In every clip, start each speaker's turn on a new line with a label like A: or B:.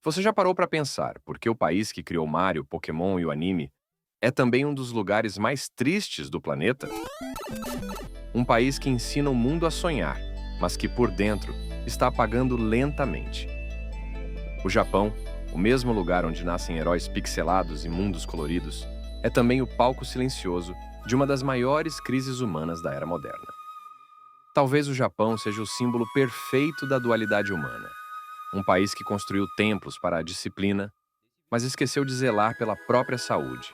A: Você já parou para pensar por que o país que criou Mario, Pokémon e o anime é também um dos lugares mais tristes do planeta? Um país que ensina o mundo a sonhar, mas que por dentro está apagando lentamente. O Japão, o mesmo lugar onde nascem heróis pixelados e mundos coloridos, é também o palco silencioso de uma das maiores crises humanas da era moderna. Talvez o Japão seja o símbolo perfeito da dualidade humana. Um país que construiu templos para a disciplina, mas esqueceu de zelar pela própria saúde.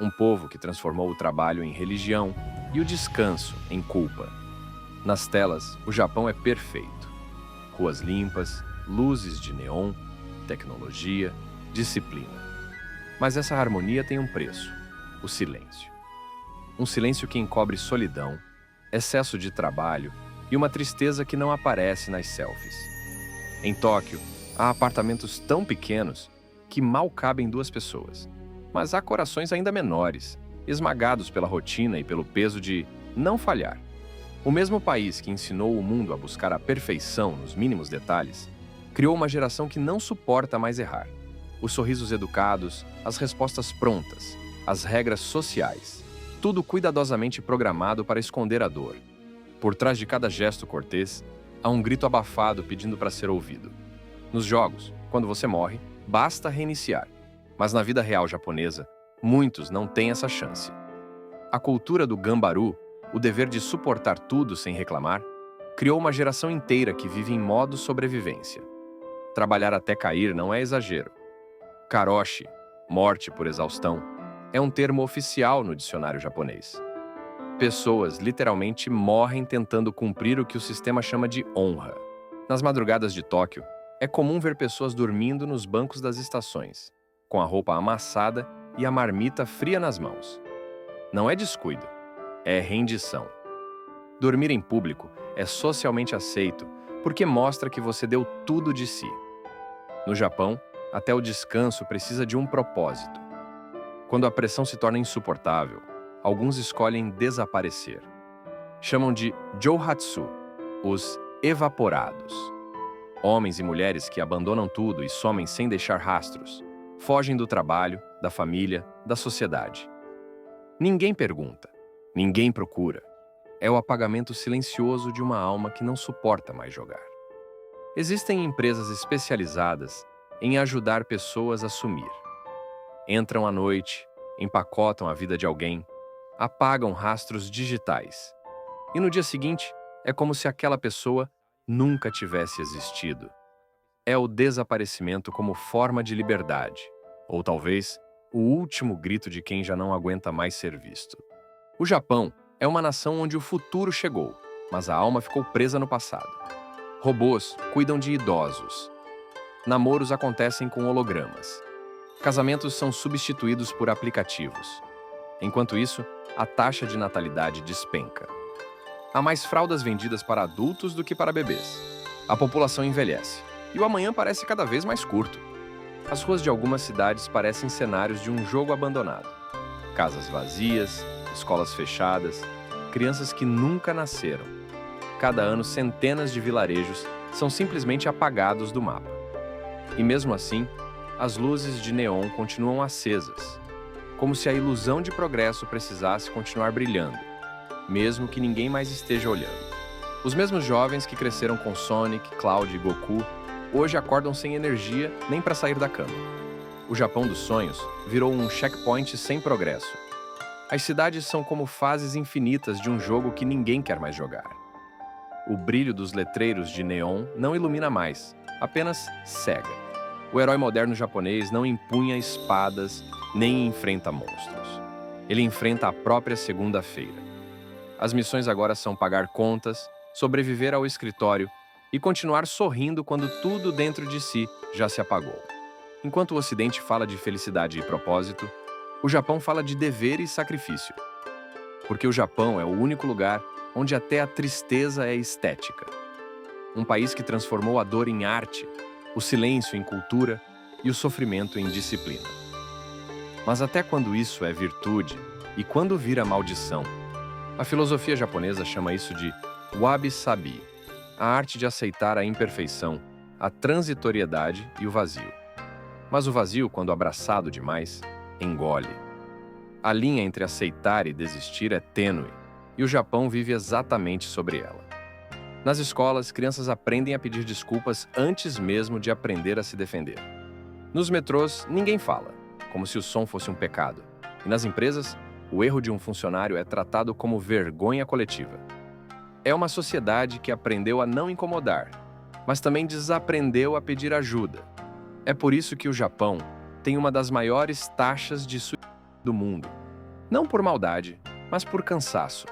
A: Um povo que transformou o trabalho em religião e o descanso em culpa. Nas telas, o Japão é perfeito. Ruas limpas, luzes de neon, tecnologia, disciplina. Mas essa harmonia tem um preço: o silêncio. Um silêncio que encobre solidão, excesso de trabalho e uma tristeza que não aparece nas selfies. Em Tóquio, há apartamentos tão pequenos que mal cabem duas pessoas. Mas há corações ainda menores, esmagados pela rotina e pelo peso de não falhar. O mesmo país que ensinou o mundo a buscar a perfeição nos mínimos detalhes, criou uma geração que não suporta mais errar. Os sorrisos educados, as respostas prontas, as regras sociais, tudo cuidadosamente programado para esconder a dor. Por trás de cada gesto cortês, há um grito abafado pedindo para ser ouvido. Nos jogos, quando você morre, basta reiniciar. Mas na vida real japonesa, muitos não têm essa chance. A cultura do gambaru, o dever de suportar tudo sem reclamar, criou uma geração inteira que vive em modo sobrevivência. Trabalhar até cair não é exagero. Karoshi, morte por exaustão, é um termo oficial no dicionário japonês. Pessoas literalmente morrem tentando cumprir o que o sistema chama de honra. Nas madrugadas de Tóquio, é comum ver pessoas dormindo nos bancos das estações, com a roupa amassada e a marmita fria nas mãos. Não é descuido, é rendição. Dormir em público é socialmente aceito porque mostra que você deu tudo de si. No Japão, até o descanso precisa de um propósito. Quando a pressão se torna insuportável, alguns escolhem desaparecer. Chamam de Jouhatsu, os evaporados. Homens e mulheres que abandonam tudo e somem sem deixar rastros. Fogem do trabalho, da família, da sociedade. Ninguém pergunta, ninguém procura. É o apagamento silencioso de uma alma que não suporta mais jogar. Existem empresas especializadas em ajudar pessoas a sumir. Entram à noite, empacotam a vida de alguém, apagam rastros digitais. E no dia seguinte, é como se aquela pessoa nunca tivesse existido. É o desaparecimento como forma de liberdade, ou talvez o último grito de quem já não aguenta mais ser visto. O Japão é uma nação onde o futuro chegou, mas a alma ficou presa no passado. Robôs cuidam de idosos. Namoros acontecem com hologramas. Casamentos são substituídos por aplicativos. Enquanto isso, a taxa de natalidade despenca. Há mais fraldas vendidas para adultos do que para bebês. A população envelhece. E o amanhã parece cada vez mais curto. As ruas de algumas cidades parecem cenários de um jogo abandonado. Casas vazias, escolas fechadas, crianças que nunca nasceram. Cada ano, centenas de vilarejos são simplesmente apagados do mapa. E mesmo assim, as luzes de neon continuam acesas, como se a ilusão de progresso precisasse continuar brilhando, mesmo que ninguém mais esteja olhando. Os mesmos jovens que cresceram com Sonic, Cloud e Goku hoje acordam sem energia nem para sair da cama. O Japão dos sonhos virou um checkpoint sem progresso. As cidades são como fases infinitas de um jogo que ninguém quer mais jogar. O brilho dos letreiros de neon não ilumina mais, apenas cega. O herói moderno japonês não empunha espadas nem enfrenta monstros. Ele enfrenta a própria segunda-feira. As missões agora são pagar contas, sobreviver ao escritório e continuar sorrindo quando tudo dentro de si já se apagou. Enquanto o Ocidente fala de felicidade e propósito, o Japão fala de dever e sacrifício. Porque o Japão é o único lugar onde até a tristeza é estética. Um país que transformou a dor em arte, o silêncio em cultura e o sofrimento em disciplina. Mas até quando isso é virtude e quando vira maldição? A filosofia japonesa chama isso de wabi-sabi, a arte de aceitar a imperfeição, a transitoriedade e o vazio. Mas o vazio, quando abraçado demais, engole. A linha entre aceitar e desistir é tênue, e o Japão vive exatamente sobre ela. Nas escolas, crianças aprendem a pedir desculpas antes mesmo de aprender a se defender. Nos metrôs, ninguém fala, como se o som fosse um pecado. E nas empresas, o erro de um funcionário é tratado como vergonha coletiva. É uma sociedade que aprendeu a não incomodar, mas também desaprendeu a pedir ajuda. É por isso que o Japão tem uma das maiores taxas de suicídio do mundo. Não por maldade, mas por cansaço.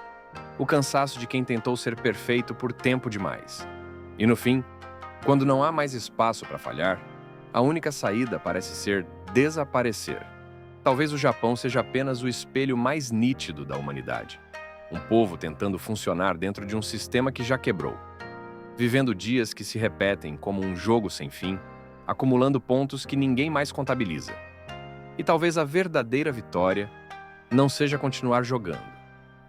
A: O cansaço de quem tentou ser perfeito por tempo demais. E no fim, quando não há mais espaço para falhar, a única saída parece ser desaparecer. Talvez o Japão seja apenas o espelho mais nítido da humanidade. Um povo tentando funcionar dentro de um sistema que já quebrou. Vivendo dias que se repetem como um jogo sem fim, acumulando pontos que ninguém mais contabiliza. E talvez a verdadeira vitória não seja continuar jogando,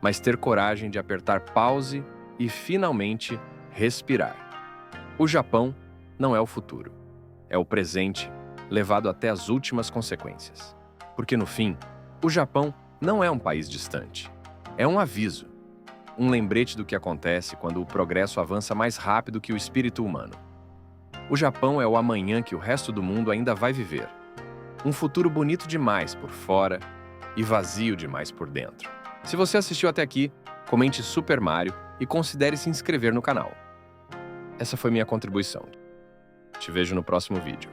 A: mas ter coragem de apertar pause e finalmente respirar. O Japão não é o futuro, é o presente levado até as últimas consequências. Porque no fim, o Japão não é um país distante, é um aviso, um lembrete do que acontece quando o progresso avança mais rápido que o espírito humano. O Japão é o amanhã que o resto do mundo ainda vai viver. Um futuro bonito demais por fora e vazio demais por dentro. Se você assistiu até aqui, comente Super Mario e considere se inscrever no canal. Essa foi minha contribuição. Te vejo no próximo vídeo.